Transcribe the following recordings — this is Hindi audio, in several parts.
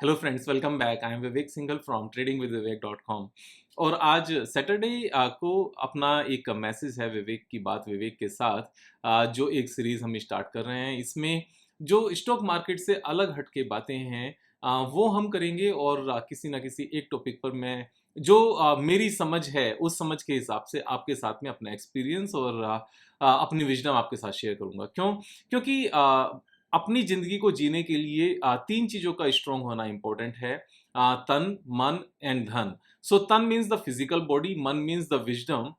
Hello friends, welcome back. I am Vivek Singhal from tradingwithvivek.com। और आज सैटरडे को अपना एक मैसेज है विवेक की बात विवेक के साथ, जो एक सीरीज़ हम स्टार्ट कर रहे हैं। इसमें जो स्टॉक मार्केट से अलग हट के बातें हैं वो हम करेंगे, और किसी ना किसी एक टॉपिक पर मैं जो मेरी समझ है उस समझ के हिसाब से आपके साथ में अपना एक्सपीरियंस और अपनी विजडम आपके साथ शेयर करूँगा। क्यों? क्योंकि अपनी ज़िंदगी को जीने के लिए 3 चीज़ों का स्ट्रॉन्ग होना इम्पोर्टेंट है। तन, मन एंड धन। सो तन मीन्स द फिज़िकल बॉडी, मन means the wisdom,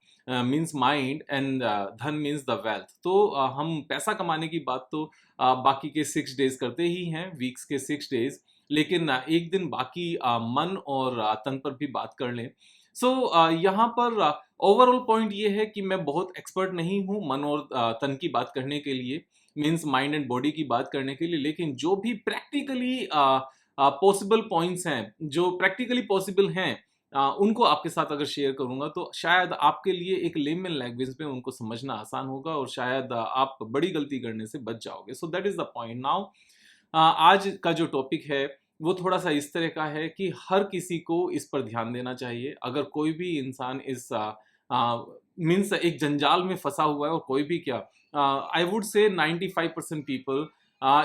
means mind and धन मीन्स द वेल्थ। तो हम पैसा कमाने की बात तो बाकी के 6 डेज़ करते ही हैं, वीक्स के 6 डेज़। लेकिन एक दिन बाकी मन और तन पर भी बात कर लें। सो यहाँ पर ओवरऑल पॉइंट ये है कि मैं बहुत एक्सपर्ट नहीं हूँ मन और तन की बात करने के लिए, मीन्स माइंड एंड बॉडी की बात करने के लिए। लेकिन जो भी प्रैक्टिकली पॉसिबल पॉइंट्स हैं, जो प्रैक्टिकली पॉसिबल हैं, उनको आपके साथ अगर शेयर करूंगा तो शायद आपके लिए एक लेमन लैंग्वेज में उनको समझना आसान होगा, और शायद आप बड़ी गलती करने से बच जाओगे। So that is the point. Now आज का जो टॉपिक है वो थोड़ा सा इस तरह का है कि हर किसी को इस पर ध्यान देना चाहिए। अगर कोई भी इंसान इस मीन्स एक जंजाल में फंसा हुआ है, और कोई भी क्या, आई वुड से 95% पीपल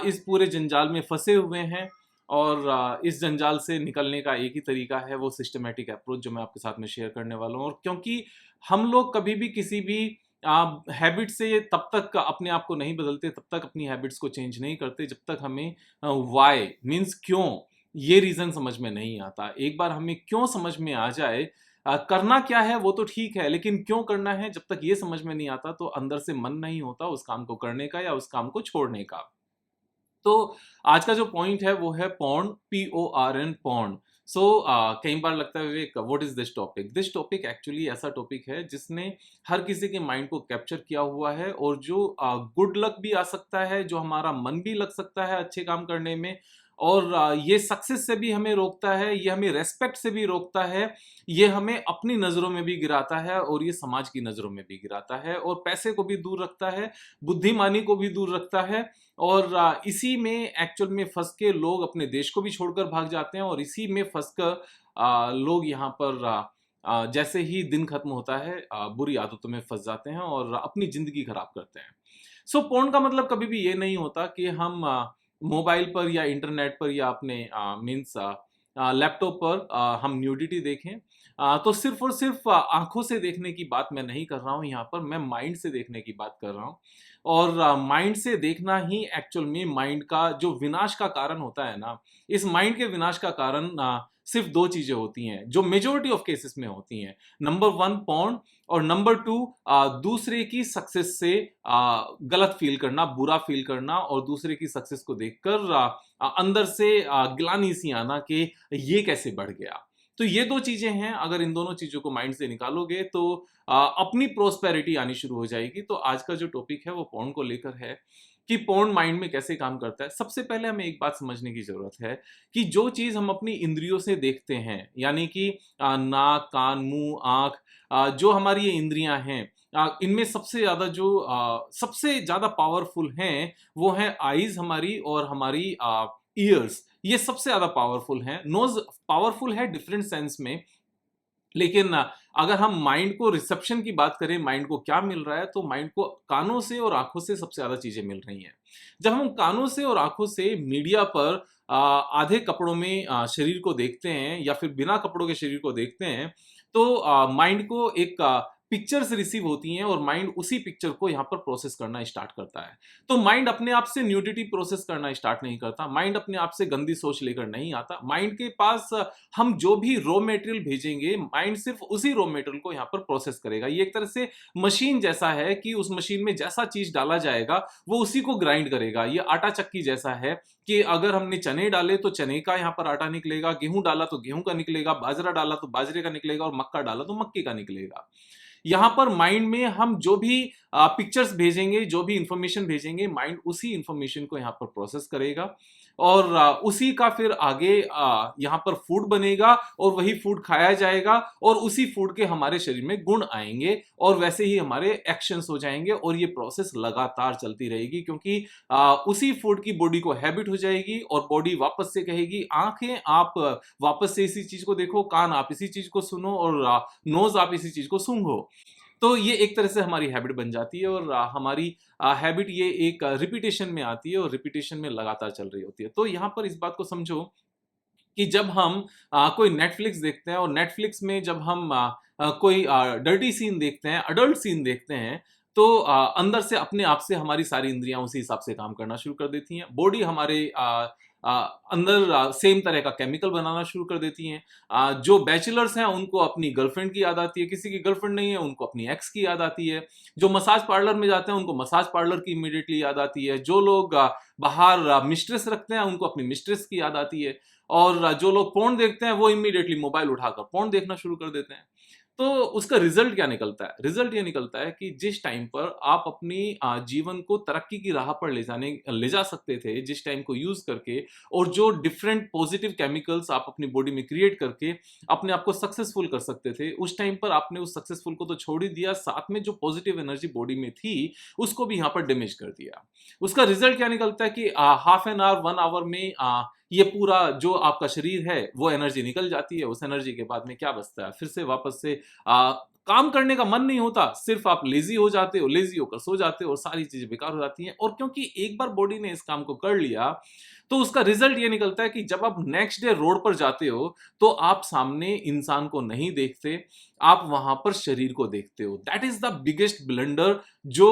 इस पूरे जंजाल में फंसे हुए हैं। और इस जंजाल से निकलने का एक ही तरीका है, वो सिस्टमेटिक अप्रोच जो मैं आपके साथ में शेयर करने वाला हूँ। और क्योंकि हम लोग कभी भी किसी भी हैबिट से तब तक अपने आप को नहीं बदलते, तब तक अपनी हैबिट्स को चेंज नहीं करते, जब तक हमें व्हाई मीन्स क्यों, ये रीज़न समझ में नहीं आता। एक बार हमें क्यों समझ में आ जाए, करना क्या है वो तो ठीक है, लेकिन क्यों करना है जब तक ये समझ में नहीं आता, तो अंदर से मन नहीं होता उस काम को करने का या उस काम को छोड़ने का। तो आज का जो पॉइंट है वो है पॉर्न, PORN, पॉर्न। सो कई बार लगता है Vivek, what is this topic actually ऐसा टॉपिक है जिसने हर किसी के माइंड को कैप्चर किया हुआ है, और जो गुड लक भी आ सकता है, जो हमारा मन भी लग सकता है अच्छे काम करने में, और ये सक्सेस से भी हमें रोकता है, ये हमें रेस्पेक्ट से भी रोकता है, ये हमें अपनी नज़रों में भी गिराता है, और ये समाज की नज़रों में भी गिराता है, और पैसे को भी दूर रखता है, बुद्धिमानी को भी दूर रखता है। और इसी में एक्चुअल में फंस के लोग अपने देश को भी छोड़कर भाग जाते हैं, और इसी में फंसकर लोग यहाँ पर जैसे ही दिन खत्म होता है बुरी आदतों में फंस जाते हैं और अपनी ज़िंदगी खराब करते हैं। सो पोर्न का मतलब कभी भी ये नहीं होता कि हम मोबाइल पर या इंटरनेट पर या अपने मीन्स लैपटॉप पर हम न्यूडिटी देखें। तो सिर्फ और सिर्फ आंखों से देखने की बात मैं नहीं कर रहा हूँ, यहाँ पर मैं माइंड से देखने की बात कर रहा हूँ। और माइंड से देखना ही एक्चुअल में माइंड का जो विनाश का कारण होता है ना, इस माइंड के विनाश का कारण सिर्फ दो चीजें होती हैं जो मेजोरिटी ऑफ केसेस में होती हैं। नंबर वन पॉर्न, और नंबर टू दूसरे की सक्सेस से गलत फील करना, बुरा फील करना, और दूसरे की सक्सेस को देखकर अंदर से ग्लानि सी आना कि ये कैसे बढ़ गया। तो ये दो चीजें हैं, अगर इन दोनों चीजों को माइंड से निकालोगे तो अपनी प्रोस्पेरिटी आनी शुरू हो जाएगी। तो आज का जो टॉपिक है वो पॉर्न को लेकर है कि पॉर्न माइंड में कैसे काम करता है। सबसे पहले हमें एक बात समझने की जरूरत है कि जो चीज हम अपनी इंद्रियों से देखते हैं, यानी कि नाक, कान, मुंह, आंख, जो हमारी ये इंद्रियां हैं, इनमें सबसे ज्यादा पावरफुल हैं वो है आईज हमारी, और हमारी ईयर्स। ये सबसे ज्यादा पावरफुल हैं। नोज पावरफुल है डिफरेंट सेंस में, लेकिन अगर हम माइंड को रिसेप्शन की बात करें, माइंड को क्या मिल रहा है, तो माइंड को कानों से और आंखों से सबसे ज्यादा चीजें मिल रही हैं। जब हम कानों से और आंखों से मीडिया पर आधे कपड़ों में शरीर को देखते हैं, या फिर बिना कपड़ों के शरीर को देखते हैं, तो माइंड को एक पिक्चर्स रिसीव होती हैं, और माइंड उसी पिक्चर को यहाँ पर प्रोसेस करना स्टार्ट करता है। तो माइंड अपने आप से न्यूडिटी प्रोसेस करना स्टार्ट नहीं करता, माइंड अपने आप से गंदी सोच लेकर नहीं आता। माइंड के पास हम जो भी रॉ मटेरियल भेजेंगे, माइंड सिर्फ उसी रॉ मटेरियल को यहाँ पर प्रोसेस करेगा। ये एक तरह से मशीन जैसा है कि उस मशीन में जैसा चीज डाला जाएगा वो उसी को ग्राइंड करेगा। ये आटा चक्की जैसा है कि अगर हमने चने डाले तो चने का यहाँ पर आटा निकलेगा, गेहूं डाला तो गेहूं का निकलेगा, बाजरा डाला तो बाजरे का निकलेगा, और मक्का डाला तो मक्के का निकलेगा। यहाँ पर माइंड में हम जो भी पिक्चर्स भेजेंगे, जो भी इंफॉर्मेशन भेजेंगे, माइंड उसी इंफॉर्मेशन को यहाँ पर प्रोसेस करेगा। और उसी का फिर आगे यहाँ पर फूड बनेगा और वही फूड खाया जाएगा और उसी फूड के हमारे शरीर में गुण आएंगे और वैसे ही हमारे एक्शंस हो जाएंगे और ये प्रोसेस लगातार चलती रहेगी, क्योंकि उसी फूड की बॉडी को हैबिट हो जाएगी और बॉडी वापस से कहेगी, आंखें आप वापस से इसी चीज को देखो, कान आप इसी चीज को सुनो और नोज आप इसी चीज को सूंघो। तो ये एक तरह से हमारी हैबिट बन जाती है और हमारी हैबिट ये एक रिपीटेशन में आती है और रिपीटेशन में लगातार चल रही होती है। तो यहाँ पर इस बात को समझो कि जब हम कोई नेटफ्लिक्स देखते हैं और नेटफ्लिक्स में जब हम कोई डर्टी सीन देखते हैं, अडल्ट सीन देखते हैं, तो अंदर से अपने आप से हमारी सारी इंद्रियां उसी हिसाब से काम करना शुरू कर देती हैं। बॉडी हमारे अंदर सेम तरह का केमिकल बनाना शुरू कर देती हैं। जो बैचलर्स हैं उनको अपनी गर्लफ्रेंड की याद आती है, किसी की गर्लफ्रेंड नहीं है उनको अपनी एक्स की याद आती है। जो मसाज पार्लर में जाते हैं उनको मसाज पार्लर की इमीडिएटली याद आती है। जो लोग बाहर मिस्ट्रेस रखते हैं उनको अपनी मिस्ट्रेस की याद आती है। और जो लोग पोर्न देखते हैं वो इमीडिएटली मोबाइल उठाकर पोर्न देखना शुरू कर देते हैं। तो उसका रिजल्ट क्या निकलता है? रिजल्ट ये निकलता है कि जिस टाइम पर आप अपनी जीवन को तरक्की की राह पर ले जा सकते थे, जिस टाइम को यूज करके और जो डिफरेंट पॉजिटिव केमिकल्स आप अपनी बॉडी में क्रिएट करके अपने आप को सक्सेसफुल कर सकते थे, उस टाइम पर आपने उस सक्सेसफुल को तो छोड़ ही दिया, साथ में जो पॉजिटिव एनर्जी बॉडी में थी उसको भी यहाँ पर डैमेज कर दिया। उसका रिजल्ट क्या निकलता है कि हाफ एन आवर 1 आवर में ये पूरा जो आपका शरीर है वो एनर्जी निकल जाती है। उस एनर्जी के बाद में क्या बचता है? फिर से वापस से काम करने का मन नहीं होता, सिर्फ आप लेजी हो जाते हो, लेजी होकर सो जाते हो और सारी चीजें बेकार हो जाती हैं। और क्योंकि एक बार बॉडी ने इस काम को कर लिया तो उसका रिजल्ट ये निकलता है कि जब आप नेक्स्ट डे रोड पर जाते हो तो आप सामने इंसान को नहीं देखते, आप वहां पर शरीर को देखते हो। That is the biggest blunder जो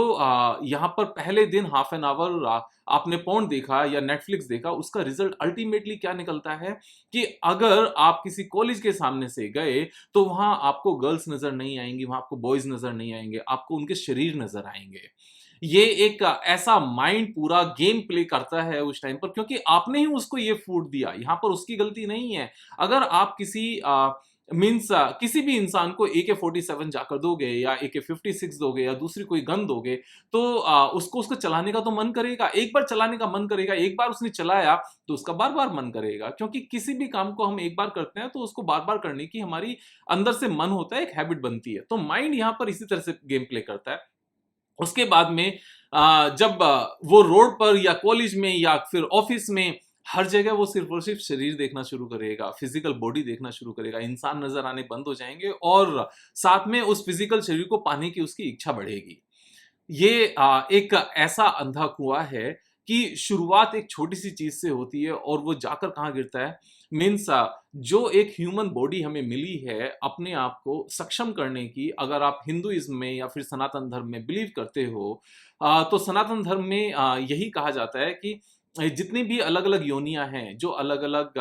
यहाँ पर पहले दिन हाफ एन आवर आपने पोर्न देखा या नेटफ्लिक्स देखा, उसका रिजल्ट अल्टीमेटली क्या निकलता है कि अगर आप किसी कॉलेज के सामने से गए तो वहां आपको गर्ल्स नजर नहीं आएंगी, वहां आपको बॉयज नजर नहीं आएंगे, आपको उनके शरीर नजर आएंगे। ये एक ऐसा माइंड पूरा गेम प्ले करता है उस टाइम पर, क्योंकि आपने ही उसको ये फूड दिया, यहां पर उसकी गलती नहीं है। अगर आप किसी मीन्स किसी भी इंसान को AK-47 जाकर दोगे या AK-56 दोगे या दूसरी कोई गन दोगे तो उसको उसको चलाने का तो मन करेगा, एक बार चलाने का मन करेगा, एक बार उसने चलाया तो उसका बार बार मन करेगा, क्योंकि किसी भी काम को हम एक बार करते हैं तो उसको बार बार करने की हमारी अंदर से मन होता है, एक हैबिट बनती है। तो माइंड यहाँ पर इसी तरह से गेम प्ले करता है। उसके बाद में जब वो रोड पर या कॉलेज में या फिर ऑफिस में हर जगह वो सिर्फ और सिर्फ शरीर देखना शुरू करेगा, फिजिकल बॉडी देखना शुरू करेगा, इंसान नजर आने बंद हो जाएंगे और साथ में उस फिजिकल शरीर को पाने की उसकी इच्छा बढ़ेगी। ये एक ऐसा अंधा कुआं है कि शुरुआत एक छोटी सी चीज से होती है और वो जाकर कहाँ गिरता है। मीन्स जो एक ह्यूमन बॉडी हमें मिली है अपने आप को सक्षम करने की, अगर आप हिंदुइज्म में या फिर सनातन धर्म में बिलीव करते हो तो सनातन धर्म में यही कहा जाता है कि जितनी भी अलग अलग योनियां हैं, जो अलग अलग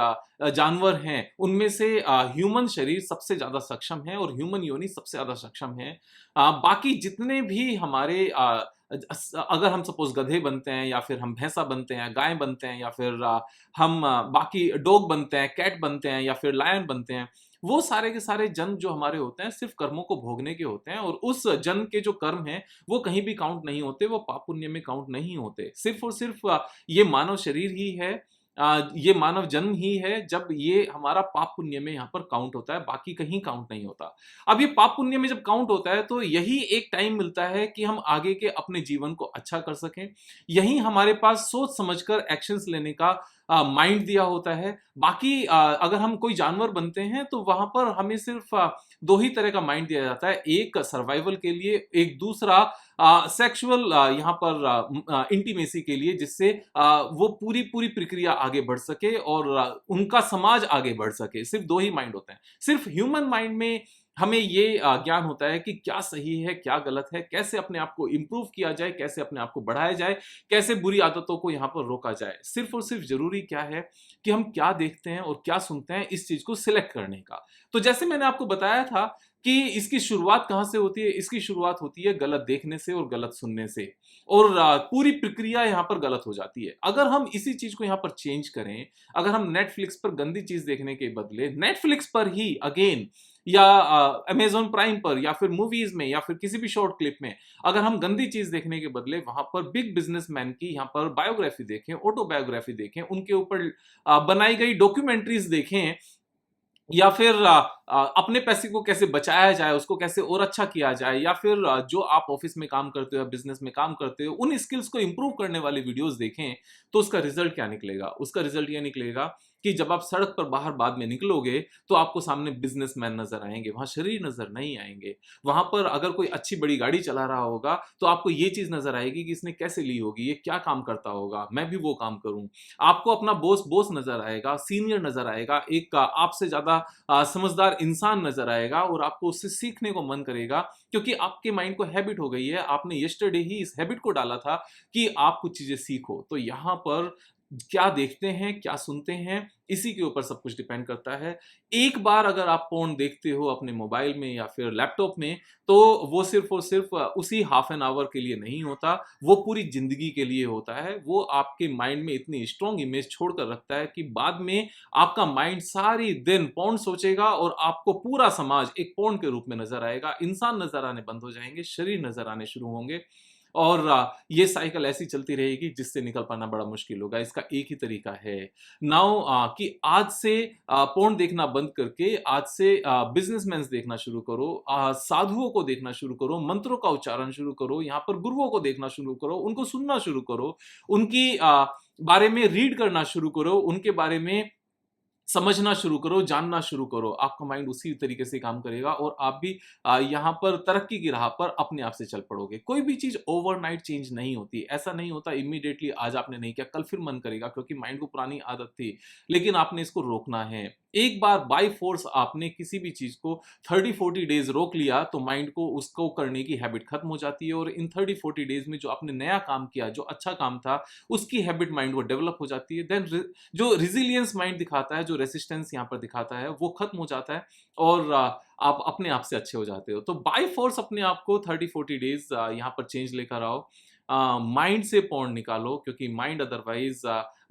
जानवर हैं, उनमें से ह्यूमन शरीर सबसे ज्यादा सक्षम है और ह्यूमन योनि सबसे ज्यादा सक्षम है। बाकी जितने भी हमारे अगर हम सपोज गधे बनते हैं या फिर हम भैंसा बनते हैं, गाय बनते हैं या फिर हम बाकी डॉग बनते हैं, कैट बनते हैं या फिर लायन बनते हैं, वो सारे के सारे जन्म जो हमारे होते हैं सिर्फ कर्मों को भोगने के होते हैं और उस जन्म के जो कर्म हैं वो कहीं भी काउंट नहीं होते, वो पाप पुण्य में काउंट नहीं होते। सिर्फ और सिर्फ ये मानव शरीर ही है, ये मानव जन्म ही है जब ये हमारा पाप पुण्य में यहाँ पर काउंट होता है, बाकी कहीं काउंट नहीं होता। अब ये पाप पुण्य में जब काउंट होता है तो यही एक टाइम मिलता है कि हम आगे के अपने जीवन को अच्छा कर सकें, यही हमारे पास सोच समझकर एक्शंस लेने का माइंड दिया होता है। बाकी अगर हम कोई जानवर बनते हैं तो वहां पर हमें सिर्फ दो ही तरह का माइंड दिया जाता है, एक सर्वाइवल के लिए, एक दूसरा सेक्सुअल यहाँ पर इंटीमेसी के लिए, जिससे वो पूरी पूरी प्रक्रिया आगे बढ़ सके और उनका समाज आगे बढ़ सके। सिर्फ दो ही माइंड होते हैं। सिर्फ ह्यूमन माइंड में हमें ये ज्ञान होता है कि क्या सही है क्या गलत है, कैसे अपने आप को इंप्रूव किया जाए, कैसे अपने आप को बढ़ाया जाए, कैसे बुरी आदतों को यहाँ पर रोका जाए। सिर्फ और सिर्फ जरूरी क्या है कि हम क्या देखते हैं और क्या सुनते हैं, इस चीज को सिलेक्ट करने का। तो जैसे मैंने आपको बताया था कि इसकी शुरुआत कहां से होती है, इसकी शुरुआत होती है गलत देखने से और गलत सुनने से, और पूरी प्रक्रिया यहाँ पर गलत हो जाती है। अगर हम इसी चीज को यहाँ पर चेंज करें, अगर हम नेटफ्लिक्स पर गंदी चीज देखने के बदले नेटफ्लिक्स पर ही अगेन या अमेजॉन प्राइम पर या फिर मूवीज में या फिर किसी भी शॉर्ट क्लिप में अगर हम गंदी चीज देखने के बदले वहां पर बिग बिजनेसमैन की यहाँ पर बायोग्राफी देखें, ऑटोबायोग्राफी देखें, उनके ऊपर बनाई गई डॉक्यूमेंट्रीज देखें, या फिर अपने पैसे को कैसे बचाया जाए, उसको कैसे और अच्छा किया जाए, या फिर जो आप ऑफिस में काम करते हो या बिजनेस में काम करते हो उन स्किल्स को इंप्रूव करने वाली वीडियोस देखें, तो उसका रिजल्ट क्या निकलेगा? उसका रिजल्ट ये निकलेगा कि जब आप सड़क पर बाहर बाद में निकलोगे तो आपको सामने बिजनेसमैन नजर आएंगे, वहां शरीर नजर नहीं आएंगे। वहां पर अगर कोई अच्छी बड़ी गाड़ी चला रहा होगा तो आपको ये चीज नजर आएगी कि इसने कैसे ली होगी, ये क्या काम करता होगा, मैं भी वो काम करूं। आपको अपना बॉस बॉस नजर आएगा, सीनियर नजर आएगा, एक आपसे ज्यादा समझदार इंसान नजर आएगा और आपको उससे सीखने को मन करेगा, क्योंकि आपके माइंड को हैबिट हो गई है, आपने यस्टरडे ही इस हैबिट को डाला था कि आप कुछ चीजें सीखो। तो यहाँ पर क्या देखते हैं, क्या सुनते हैं, इसी के ऊपर सब कुछ डिपेंड करता है। एक बार अगर आप पोर्न देखते हो अपने मोबाइल में या फिर लैपटॉप में, तो वो सिर्फ और सिर्फ उसी हाफ एन आवर के लिए नहीं होता, वो पूरी जिंदगी के लिए होता है। वो आपके माइंड में इतनी स्ट्रॉन्ग इमेज छोड़कर रखता है कि बाद में आपका माइंड सारी दिन पोर्न सोचेगा और आपको पूरा समाज एक पोर्न के रूप में नजर आएगा, इंसान नजर आने बंद हो जाएंगे, शरीर नजर आने शुरू होंगे, और ये साइकिल ऐसी चलती रहेगी जिससे निकल पाना बड़ा मुश्किल होगा। इसका एक ही तरीका है नाउ कि आज से पोर्न देखना बंद करके आज से बिजनेसमैन देखना शुरू करो, साधुओं को देखना शुरू करो, मंत्रों का उच्चारण शुरू करो, यहाँ पर गुरुओं को देखना शुरू करो, उनको सुनना शुरू करो, उनकी बारे में रीड करना शुरू करो, उनके बारे में समझना शुरू करो, जानना शुरू करो। आपका माइंड उसी तरीके से काम करेगा और आप भी यहाँ पर तरक्की की राह पर अपने आप से चल पड़ोगे। कोई भी चीज ओवरनाइट चेंज नहीं होती, ऐसा नहीं होता इमीडिएटली आज आपने नहीं किया कल फिर मन करेगा, क्योंकि माइंड को पुरानी आदत थी, लेकिन आपने इसको रोकना है। एक बार बाय फोर्स आपने किसी भी चीज को 30-40 डेज रोक लिया तो माइंड को उसको करने की हैबिट खत्म हो जाती है, और इन 30-40 डेज में जो आपने नया काम किया, जो अच्छा काम था, उसकी हैबिट माइंड वो डेवलप हो जाती है। देन जो रिजिलियंस माइंड दिखाता है, जो रेसिस्टेंस यहाँ पर दिखाता है, वो खत्म हो जाता है और आप अपने आप से अच्छे हो जाते हो। तो बाय फोर्स अपने आप को 30-40 डेज यहाँ पर चेंज लेकर आओ। माइंड से पॉन्ड निकालो, क्योंकि माइंड अदरवाइज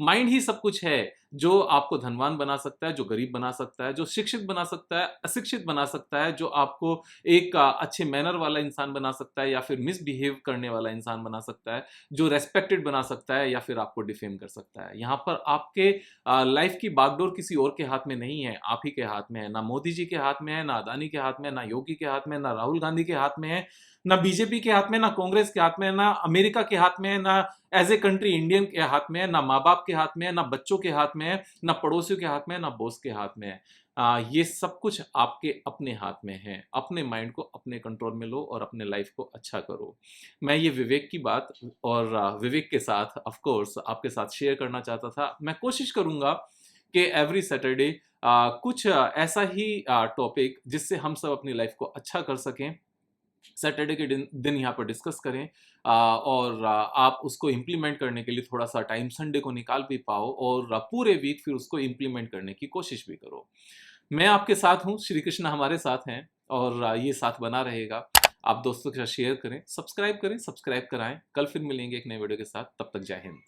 माइंड ही सब कुछ है जो आपको धनवान बना सकता है, जो गरीब बना सकता है, जो शिक्षित बना सकता है, अशिक्षित बना सकता है, जो आपको एक अच्छे मैनर वाला इंसान बना सकता है या फिर मिसबिहेव करने वाला इंसान बना सकता है, जो रेस्पेक्टेड बना सकता है या फिर आपको डिफेम कर सकता है। यहाँ पर आपके लाइफ की बागडोर किसी और के हाथ में नहीं है, आप ही के हाथ में है। ना मोदी जी के हाथ में है, ना अदानी के हाथ में है, ना योगी के हाथ में है, ना राहुल गांधी के हाथ में है, ना बीजेपी के हाथ में, ना कांग्रेस के हाथ में, ना अमेरिका के हाथ में, ना एज ए कंट्री इंडियन के हाथ में है, ना माँ बाप के हाथ में है, ना बच्चों के हाथ में है, ना पड़ोसियों के हाथ में है, ना बॉस के हाथ में है। ये सब कुछ आपके अपने हाथ में है। अपने माइंड को अपने कंट्रोल में लो और अपने लाइफ को अच्छा करो। मैं ये विवेक की बात और विवेक के साथ ऑफ कोर्स आपके साथ शेयर करना चाहता था। मैं कोशिश करूंगा कि एवरी सैटरडे कुछ ऐसा ही टॉपिक जिससे हम सब अपनी लाइफ को अच्छा कर सकें, सैटरडे के दिन यहाँ पर डिस्कस करें, और आप उसको इम्प्लीमेंट करने के लिए थोड़ा सा टाइम संडे को निकाल भी पाओ और पूरे वीक फिर उसको इम्प्लीमेंट करने की कोशिश भी करो। मैं आपके साथ हूँ, श्री कृष्ण हमारे साथ हैं और ये साथ बना रहेगा। आप दोस्तों के साथ शेयर करें, सब्सक्राइब कराएं। कल फिर मिलेंगे एक नए वीडियो के साथ, तब तक जय हिंद।